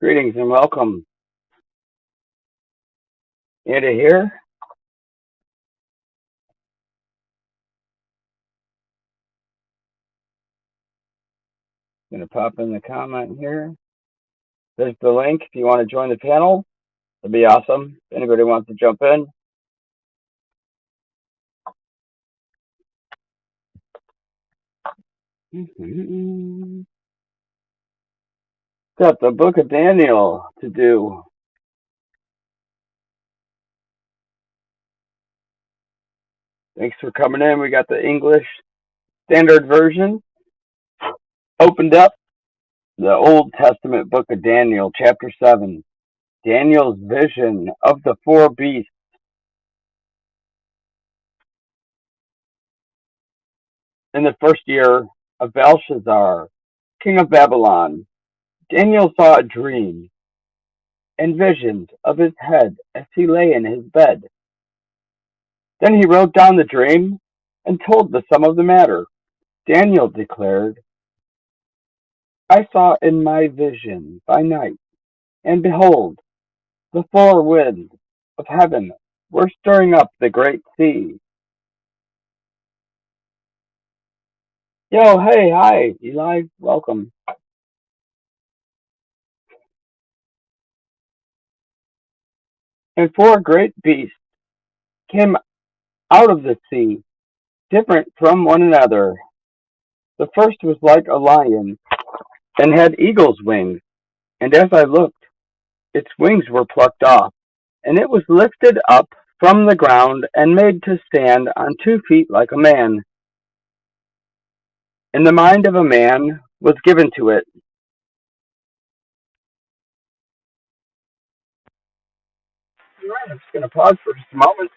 Greetings and welcome. Andy here. Gonna pop in the comment here. There's the link if you want to join the panel. That'd be awesome. If anybody wants to jump in. Got the Book of Daniel to do. Thanks for coming in. We got the English Standard Version opened up. The Old Testament Book of Daniel, chapter 7. Daniel's vision of the four beasts. In the first year of Belshazzar, king of Babylon, Daniel saw a dream and visions of his head as he lay in his bed. Then he wrote down the dream and told the sum of the matter. Daniel declared, I saw in my vision by night, and behold, the four winds of heaven were stirring up the great sea. Yo, hey, hi, Eli, welcome. And four great beasts came out of the sea, different from one another. The first was like a lion and had eagle's wings, and as I looked, its wings were plucked off, and it was lifted up from the ground and made to stand on 2 feet like a man. And the mind of a man was given to it. All right, I'm just going to pause for just a moment.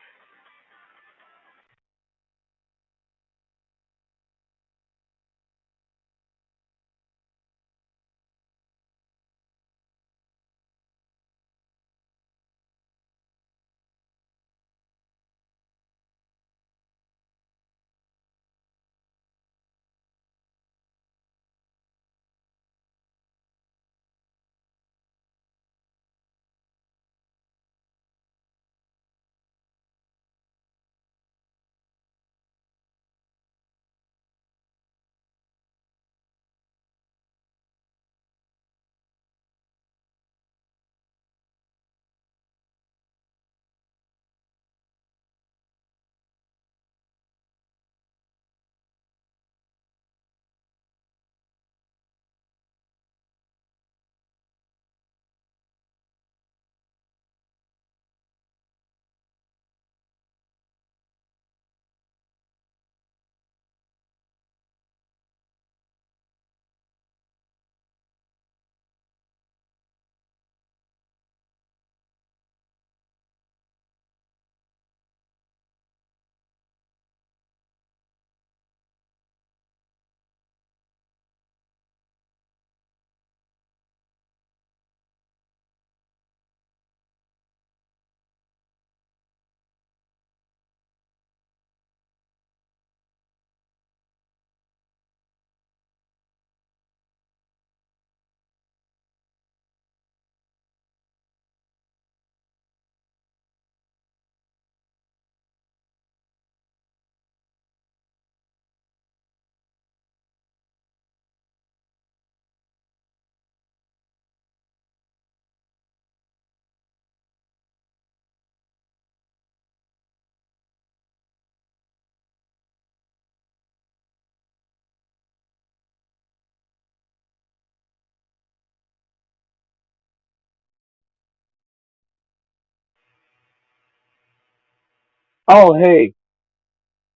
Oh, hey.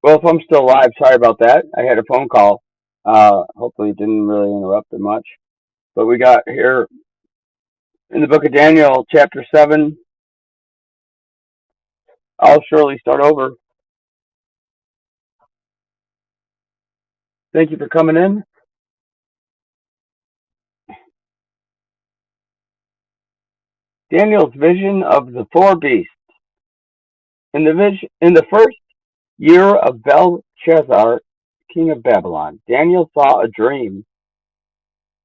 Well, if I'm still live, sorry about that. I had a phone call. Hopefully, it didn't really interrupt it much. But we got here in the book of Daniel, chapter 7. I'll surely start over. Thank you for coming in. Daniel's vision of the four beasts. In the first year of Belshazzar, king of Babylon, Daniel saw a dream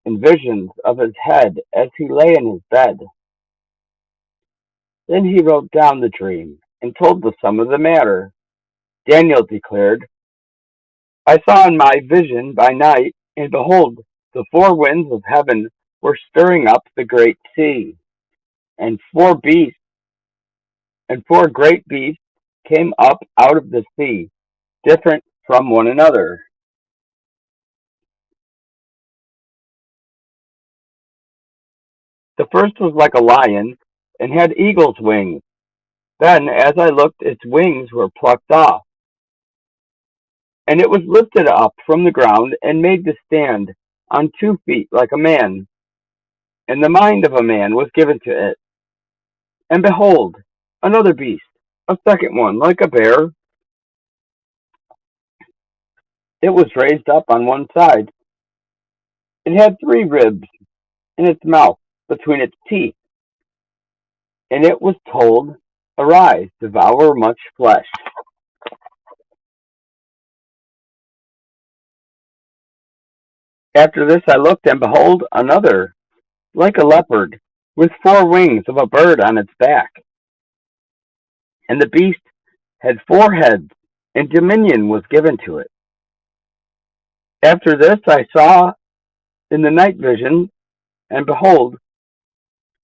and visions of his head as he lay in his bed. Then he wrote down the dream and told the sum of the matter. Daniel declared, I saw in my vision by night, and behold, the four winds of heaven were stirring up the great sea, and four great beasts came up out of the sea, different from one another. The first was like a lion, and had eagle's wings. Then, as I looked, its wings were plucked off, and it was lifted up from the ground and made to stand on 2 feet like a man. And the mind of a man was given to it. And behold, another beast, a second one, like a bear. It was raised up on one side. It had 3 ribs in its mouth between its teeth, and it was told, Arise, devour much flesh. After this I looked, and behold, another, like a leopard, with 4 wings of a bird on its back. And the beast had 4 heads, and dominion was given to it. After this I saw in the night vision, and behold,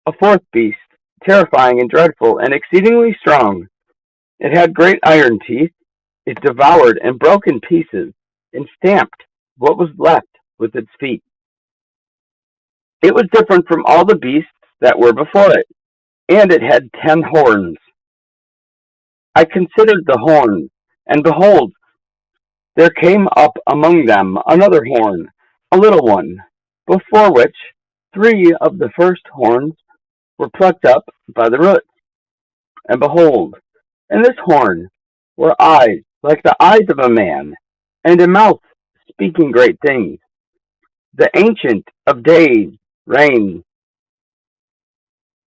a fourth beast, terrifying and dreadful, and exceedingly strong. It had great iron teeth. It devoured and broke in pieces, and stamped what was left with its feet. It was different from all the beasts that were before it, and it had 10 horns. I considered the horns, and behold, there came up among them another horn, a little one, before which 3 of the first horns were plucked up by the roots. And behold, in this horn were eyes like the eyes of a man, and a mouth speaking great things. The Ancient of Days reigned.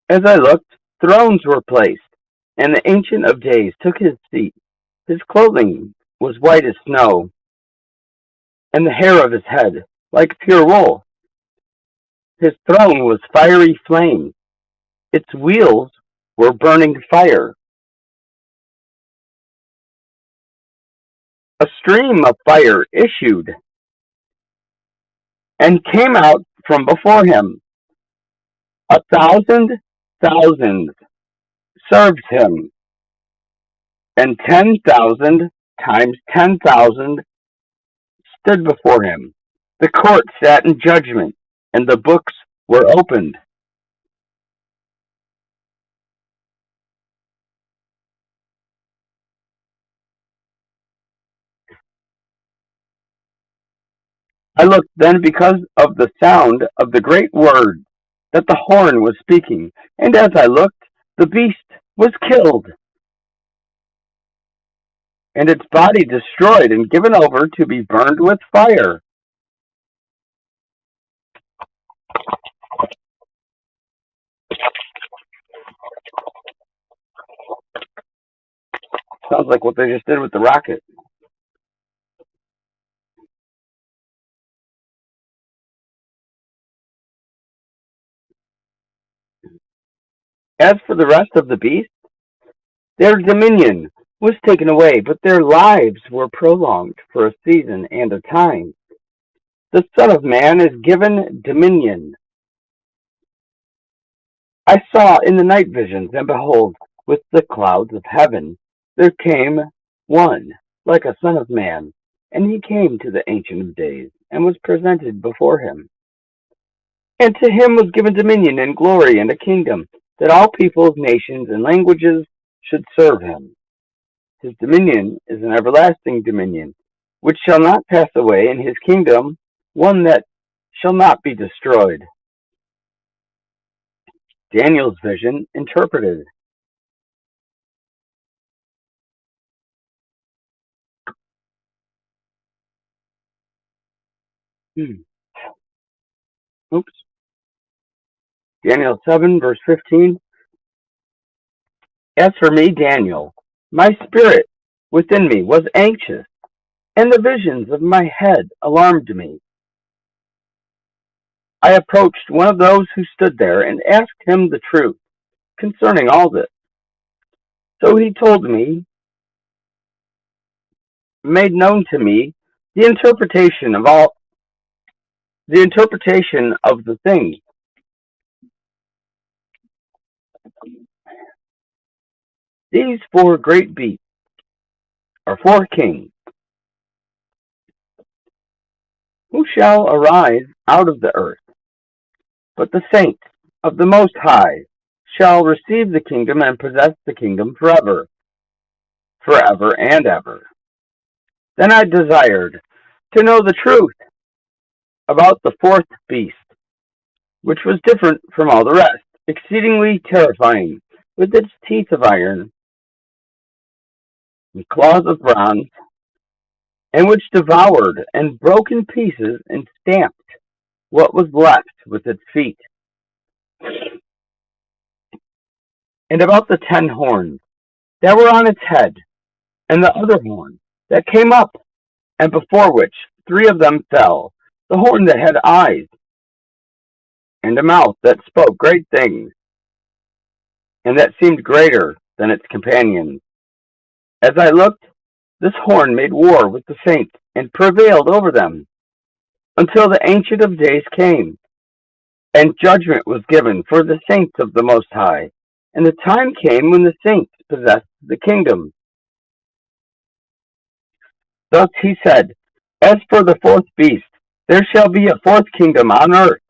As I looked, thrones were placed, and the Ancient of Days took his seat. His clothing was white as snow, and the hair of his head like pure wool. His throne was fiery flame. Its wheels were burning fire. A stream of fire issued and came out from before him. 1,000 thousands served him, and 10,000 times 10,000 stood before him. The court sat in judgment, and the books were opened. I looked then because of the sound of the great word that the horn was speaking, and as I looked, the beast was killed, and its body destroyed and given over to be burned with fire. Sounds like what they just did with the rocket. As for the rest of the beasts, their dominion was taken away, but their lives were prolonged for a season and a time. The Son of Man is given dominion. I saw in the night visions, and behold, with the clouds of heaven there came one like a Son of Man, and he came to the Ancient of Days, and was presented before him. And to him was given dominion and glory and a kingdom, that all peoples, nations, and languages should serve him. His dominion is an everlasting dominion, which shall not pass away, and his kingdom one that shall not be destroyed. Daniel's vision interpreted. Oops. Daniel 7, verse 15. As for me, Daniel, my spirit within me was anxious, and the visions of my head alarmed me. I approached one of those who stood there and asked him the truth concerning all this. So he told me, made known to me the interpretation of the things. These four great beasts are four kings, who shall arise out of the earth, but the saints of the Most High shall receive the kingdom and possess the kingdom forever, forever and ever. Then I desired to know the truth about the fourth beast, which was different from all the rest, exceedingly terrifying, with its teeth of iron and claws of bronze, and which devoured and broke in pieces and stamped what was left with its feet. And about the 10 horns that were on its head, and the other horn that came up, and before which 3 of them fell, the horn that had eyes, and a mouth that spoke great things, and that seemed greater than its companions. As I looked, this horn made war with the saints, and prevailed over them, until the Ancient of Days came, and judgment was given for the saints of the Most High, and the time came when the saints possessed the kingdom. Thus he said, As for the fourth beast, there shall be a fourth kingdom on earth,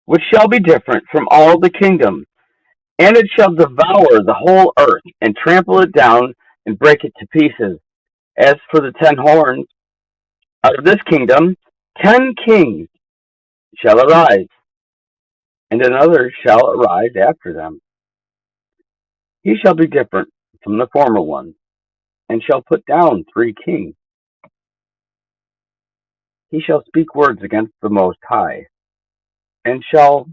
which shall be different from all the kingdoms, and it shall devour the whole earth, and trample it down, and break it to pieces. As for the 10 horns, out of this kingdom 10 kings shall arise, and another shall arise after them. He shall be different from the former one, and shall put down 3 kings. He shall speak words against the Most High, and shall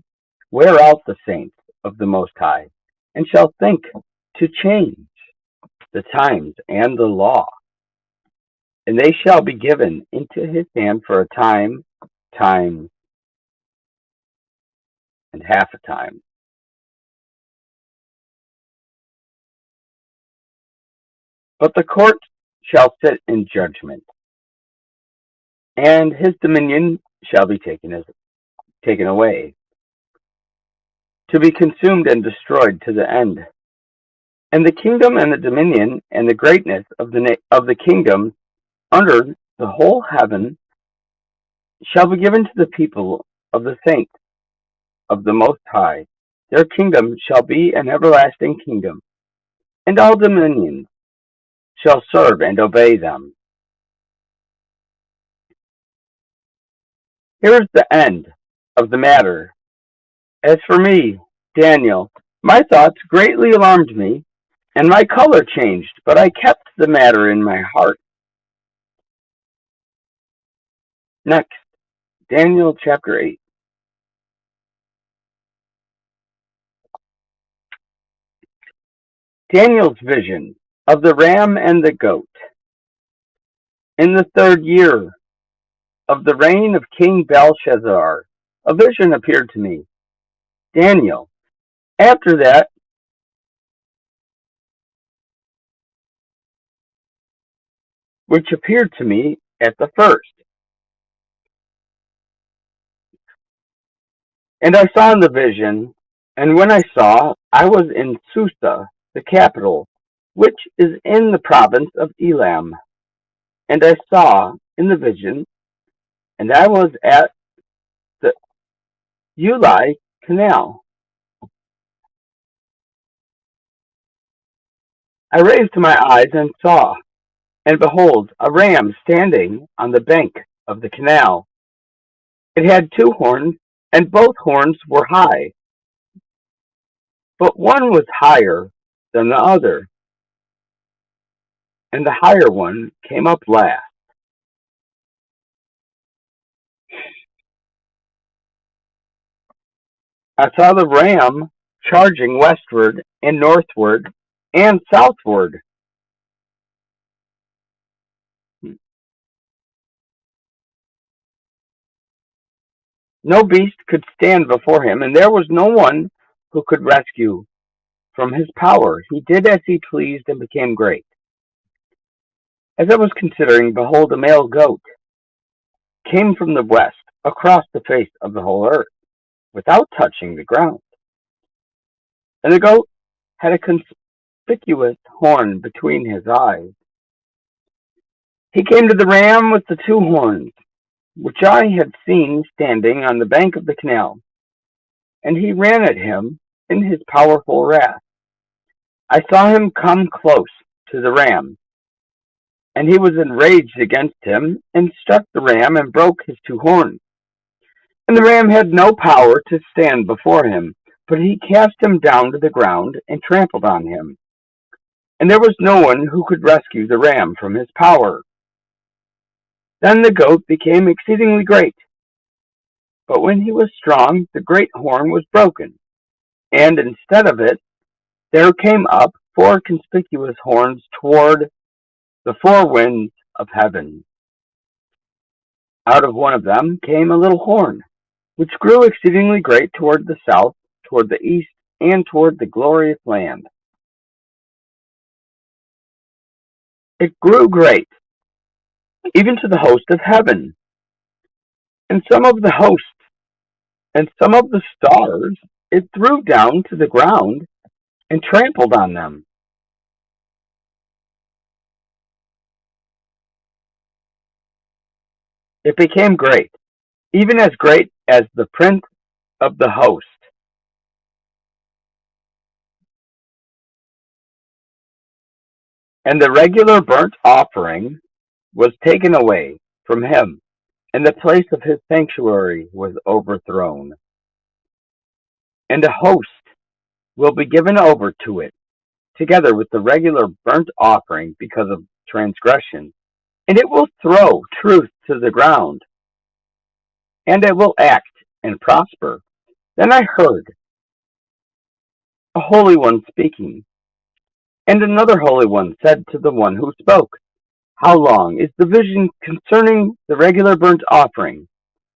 wear out the saints of the Most High, and shall think to change the times and the law. And they shall be given into his hand for a time, time, and half a time. But the court shall sit in judgment, and his dominion shall be taken away, to be consumed and destroyed to the end. And the kingdom and the dominion and the greatness of the kingdom under the whole heaven shall be given to the people of the saints of the Most High. Their kingdom shall be an everlasting kingdom, and all dominions shall serve and obey them. Here is the end of the matter. As for me, Daniel, my thoughts greatly alarmed me, and my color changed, but I kept the matter in my heart. Next, Daniel chapter 8. Daniel's vision of the ram and the goat. In the 3rd year of the reign of King Belshazzar, a vision appeared to me, Daniel. After that, which appeared to me at the first. And I saw in the vision, and when I saw, I was in Susa, the capital, which is in the province of Elam. And I saw in the vision, and I was at the Ulai Canal. I raised my eyes and saw, and behold, a ram standing on the bank of the canal. It had 2 horns, and both horns were high, but one was higher than the other, and the higher one came up last. I saw the ram charging westward and northward and southward. No beast could stand before him, and there was no one who could rescue from his power. He did as he pleased and became great. As I was considering, behold, a male goat came from the west across the face of the whole earth, without touching the ground. And the goat had a conspicuous horn between his eyes. He came to the ram with the two horns, which I had seen standing on the bank of the canal, and he ran at him in his powerful wrath. I saw him come close to the ram, and he was enraged against him, and struck the ram and broke his two horns. And the ram had no power to stand before him, but he cast him down to the ground and trampled on him. And there was no one who could rescue the ram from his power. Then the goat became exceedingly great. But when he was strong, the great horn was broken, and instead of it, there came up four conspicuous horns toward the four winds of heaven. Out of one of them came a little horn, which grew exceedingly great toward the south, toward the east, and toward the glorious land. It grew great, even to the host of heaven, and some of the host, and some of the stars it threw down to the ground and trampled on them. It became great, even as great as the prince of the host. And the regular burnt offering was taken away from him, and the place of his sanctuary was overthrown. And a host will be given over to it, together with the regular burnt offering because of transgression, and it will throw truth to the ground, and it will act and prosper. Then I heard a holy one speaking, and another holy one said to the one who spoke, how long is the vision concerning the regular burnt offering,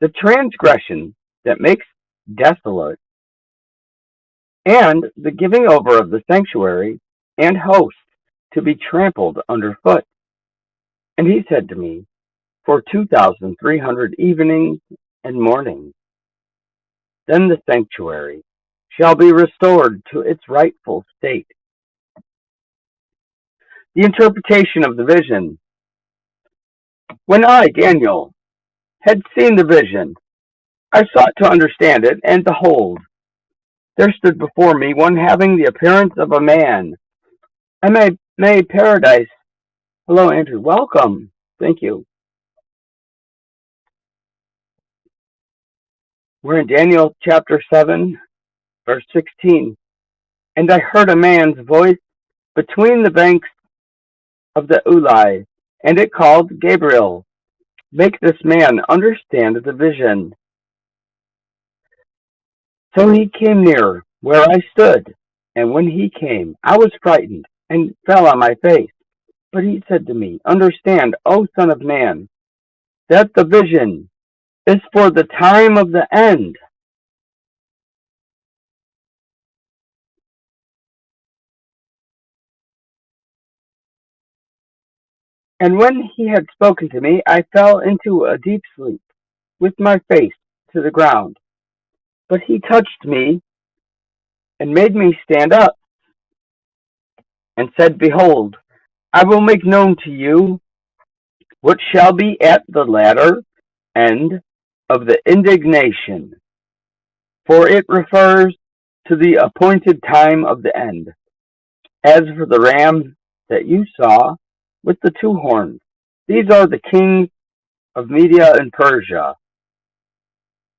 the transgression that makes desolate, and the giving over of the sanctuary and host to be trampled underfoot? And he said to me, for 2,300 evenings and mornings, then the sanctuary shall be restored to its rightful state. The interpretation of the vision. When I, Daniel, had seen the vision, I sought to understand it, and behold, there stood before me one having the appearance of a man. I may paradise. Hello, Andrew. Welcome. Thank you. We're in Daniel chapter 7, verse 16. And I heard a man's voice between the banks of the Ulai, and it called Gabriel, make this man understand the vision. So he came near where I stood, and when he came, I was frightened and fell on my face. But he said to me, understand, O son of man, that the vision is for the time of the end. And when he had spoken to me, I fell into a deep sleep, with my face to the ground. But he touched me and made me stand up, and said, behold, I will make known to you what shall be at the latter end of the indignation, for it refers to the appointed time of the end. As for the ram that you saw with the two horns, these are the kings of Media and Persia,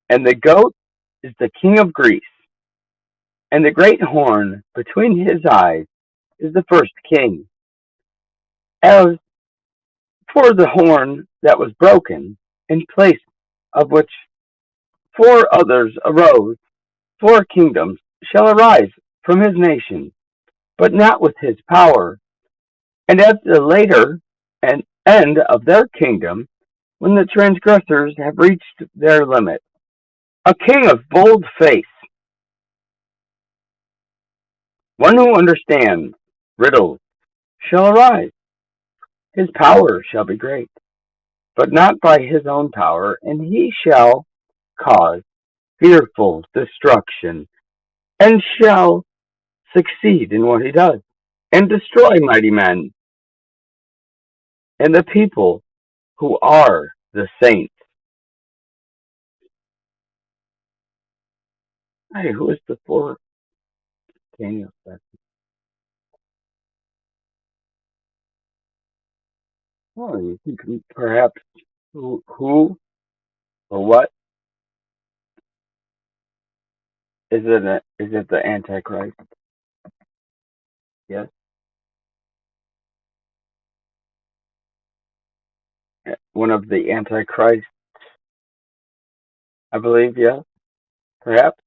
and the goat is the king of Greece, and the great horn between his eyes is the first king. As for the horn that was broken, in place of which four others arose, four kingdoms shall arise from his nation, but not with his power. And at the later and end of their kingdom, when the transgressors have reached their limit, A king of bold face, one who understands riddles, shall arise. His power shall be great, but not by his own power, and he shall cause fearful destruction, and shall succeed in what he does, and destroy mighty men, and the people who are the saints. Hey, who is the fourth Daniel said? Oh, you think perhaps who or what is it? Is it the Antichrist? Yes, one of the Antichrists, I believe. Yes, perhaps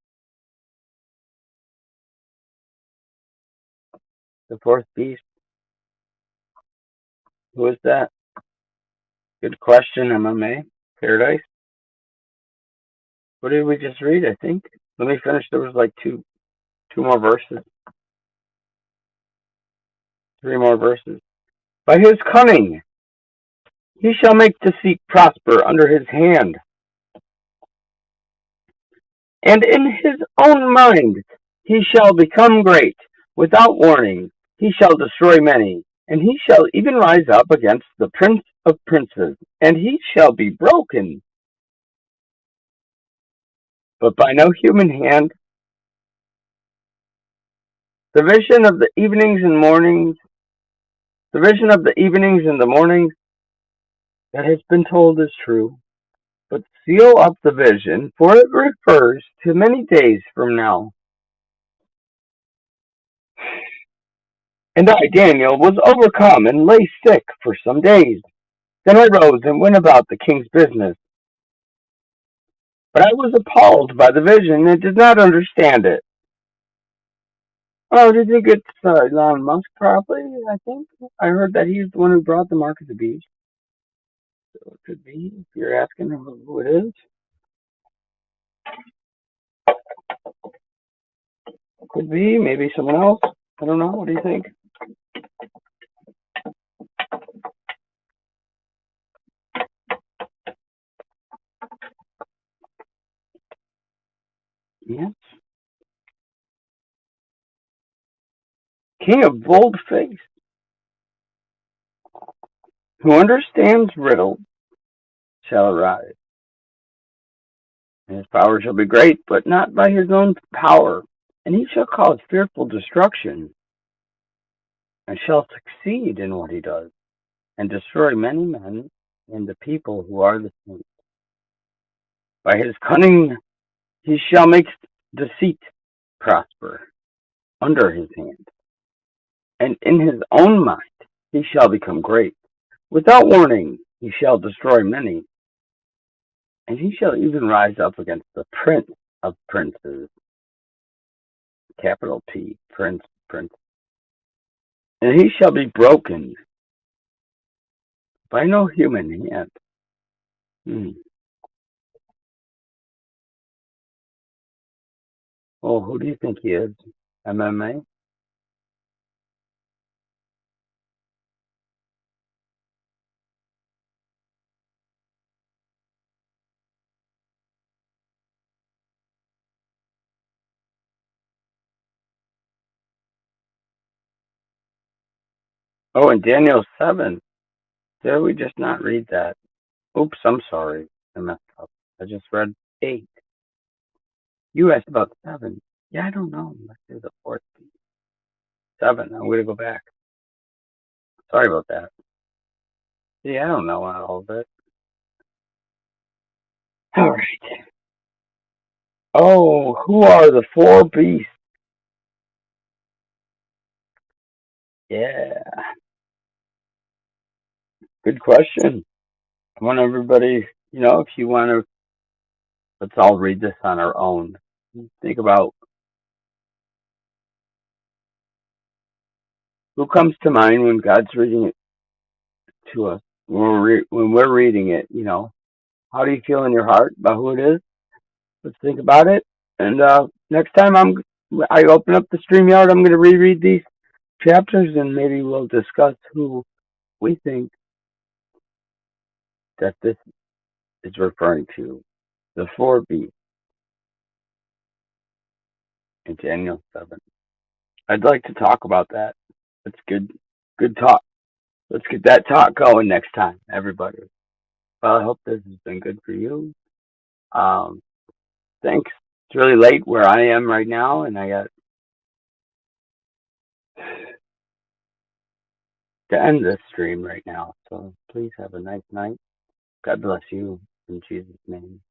the fourth beast. Who is that? Good question, MMA. Paradise. What did we just read? I think. Let me finish. There was like two more verses, three more verses. By his cunning he shall make deceit prosper under his hand, and in his own mind he shall become great. Without warning he shall destroy many, and he shall even rise up against the prince of princes, and he shall be broken, but by no human hand. The vision of the evenings and mornings, the vision of the evenings and the mornings that has been told is true, but seal up the vision, for it refers to many days from now. And I, Daniel, was overcome and lay sick for some days. Then I rose and went about the king's business. But I was appalled by the vision and did not understand it. Oh, do you think it's Elon Musk? Probably, I think. I heard that he's the one who brought the mark of the beast. So it could be, if you're asking who it is. Could be, maybe someone else. I don't know. What do you think? Yes. King of bold face, who understands riddle, shall arise. And his power shall be great, but not by his own power. And he shall cause fearful destruction, and shall succeed in what he does, and destroy many men and the people who are the saints. By his cunning he shall make deceit prosper under his hand, and in his own mind he shall become great. Without warning he shall destroy many, and he shall even rise up against the prince of princes, capital P, prince, and he shall be broken by no human hand. Well, who do you think he is? MMA? Oh, in Daniel 7. Did we just not read that? Oops, I'm sorry. I messed up. I just read 8. You asked about 7. Yeah, I don't know. Let's do the fourth. 7. I'm going to go back. Sorry about that. See, I don't know all of it. All right. Oh, who are the four beasts? Yeah, good question. I want everybody, if you want to, let's all read this on our own. Think about who comes to mind when God's reading it to us. When we're reading it, how do you feel in your heart about who it is? Let's think about it. And next time I open up the StreamYard, I'm going to reread these chapters and maybe we'll discuss who we think that this is referring to. The four beasts in Daniel 7. I'd like to talk about that. That's good talk. Let's get that talk going next time, everybody. Well, I hope this has been good for you. Um, Thanks. It's really late where I am right now, and I got to end this stream right now. So please have a nice night. God bless you in Jesus' name.